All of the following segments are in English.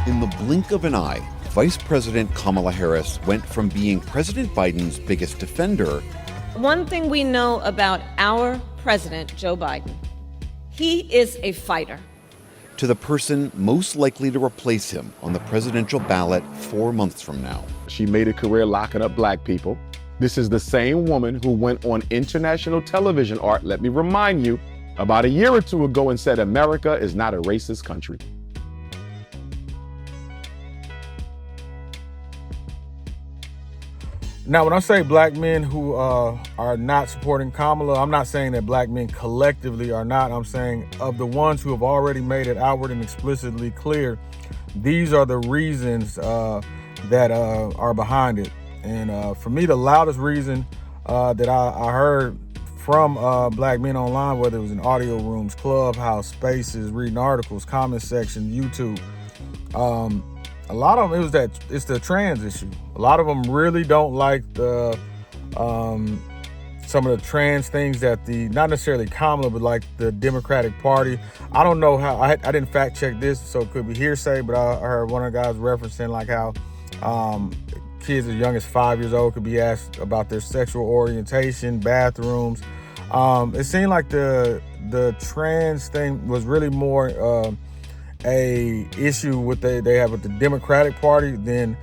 In the blink of an eye, Vice President Kamala Harris went from being President Biden's biggest defender. One thing we know about our president, Joe Biden, he is a fighter. To the person most likely to replace him on the presidential ballot 4 months from now. She made a career locking up black people. This is the same woman who went on international television, Art, let me remind you, about a year or two ago and said America is not a racist country. Now, when I say black men who are not supporting Kamala, I'm not saying that black men collectively are not. I'm saying of the ones who have already made it outward and explicitly clear, these are the reasons that are behind it. And for me, the loudest reason that I heard from black men online, whether it was in audio rooms, Clubhouse, Spaces, reading articles, comment section, YouTube, a lot of them, it's the trans issue. A lot of them really don't like the some of the trans things that not necessarily Kamala, but like the Democratic Party. I don't know how, I didn't fact check this, so it could be hearsay, but I heard one of the guys referencing like how kids as young as 5 years old could be asked about their sexual orientation, bathrooms. It seemed like the trans thing was really more a issue with they have with the Democratic Party than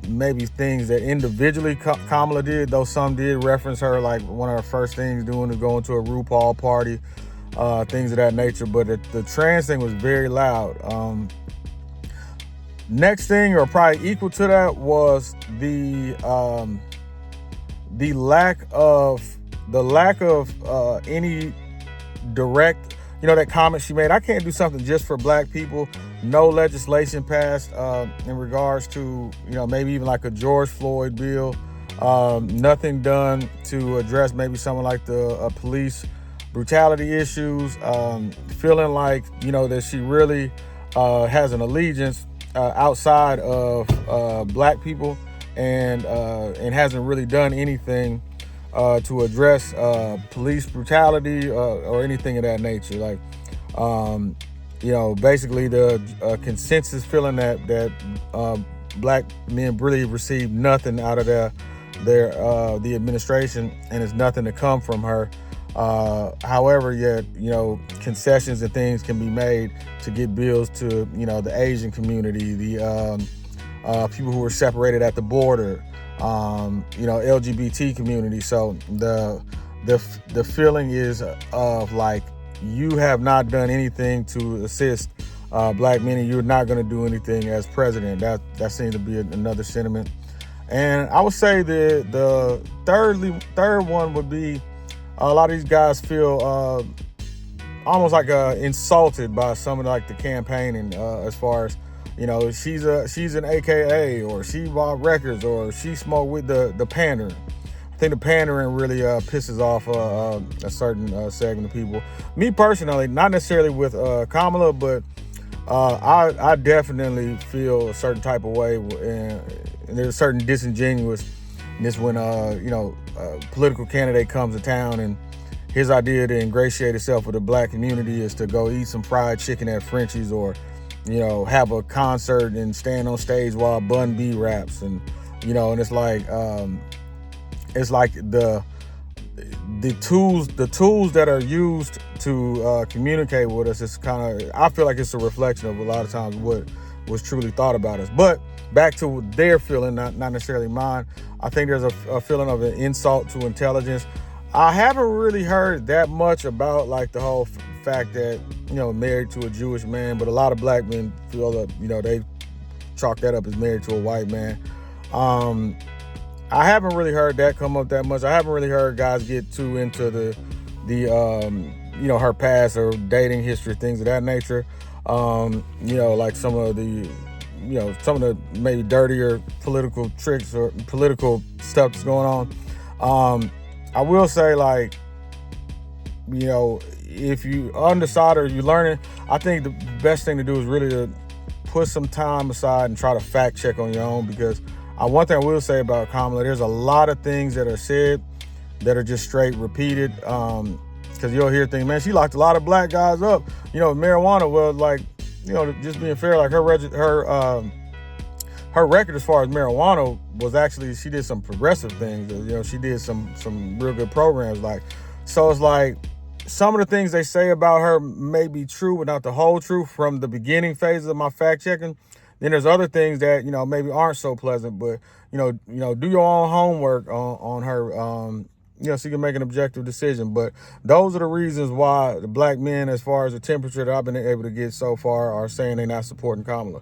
maybe things that individually Kamala did, though some did reference her, like one of her first things doing is going to a RuPaul party, things of that nature. But the trans thing was very loud. Next thing, or probably equal to that, was the lack of any direct, that comment she made. I can't do something just for black people. No legislation passed in regards to, maybe even like a George Floyd bill. Nothing done to address maybe something like the police brutality issues. Feeling like, that she really has an allegiance outside of black people and hasn't really done anything to address police brutality or anything of that nature. Like, basically the consensus feeling that black men really received nothing out of the administration, and it's nothing to come from her. However, yet, concessions and things can be made to get bills to, the Asian community, the people who were separated at the border, LGBT community. So the feeling is of like, you have not done anything to assist black men, and you're not going to do anything as president. That seems to be another sentiment. And I would say the third one would be, a lot of these guys feel almost like insulted by some of like the campaigning, as far as, she's an AKA, or she bought records, or she smoked with the pandering. I think the pandering really pisses off a certain segment of people. Me personally, not necessarily with Kamala, but I definitely feel a certain type of way, and there's a certain disingenuousness when a political candidate comes to town and his idea to ingratiate himself with the black community is to go eat some fried chicken at Frenchie's, or have a concert and stand on stage while Bun B raps, and and it's like the tools that are used to communicate with us is kind of, I feel like it's a reflection of a lot of times what was truly thought about us. But back to their feeling, not necessarily mine. I think there's a feeling of an insult to intelligence. I haven't really heard that much about like the whole fact that, married to a Jewish man, but a lot of black men feel that, they chalk that up as married to a white man. I haven't really heard that come up that much. I haven't really heard guys get too into her past or dating history, things of that nature. Like some of the maybe dirtier political tricks or political stuff that's going on. I will say, like, if you undecided or you're learning, I think the best thing to do is really to put some time aside and try to fact check on your own, because one thing I will say about Kamala, there's a lot of things that are said that are just straight repeated. Because you'll hear things, man, she locked a lot of black guys up, marijuana. Well, like, just being fair, like her record as far as marijuana was actually, she did some progressive things. She did some real good programs. Like, so it's like some of the things they say about her may be true, but not the whole truth from the beginning phases of my fact checking. Then there's other things that maybe aren't so pleasant, but do your own homework on her. So you can make an objective decision. But those are the reasons why the black men, as far as the temperature that I've been able to get so far, are saying they're not supporting Kamala.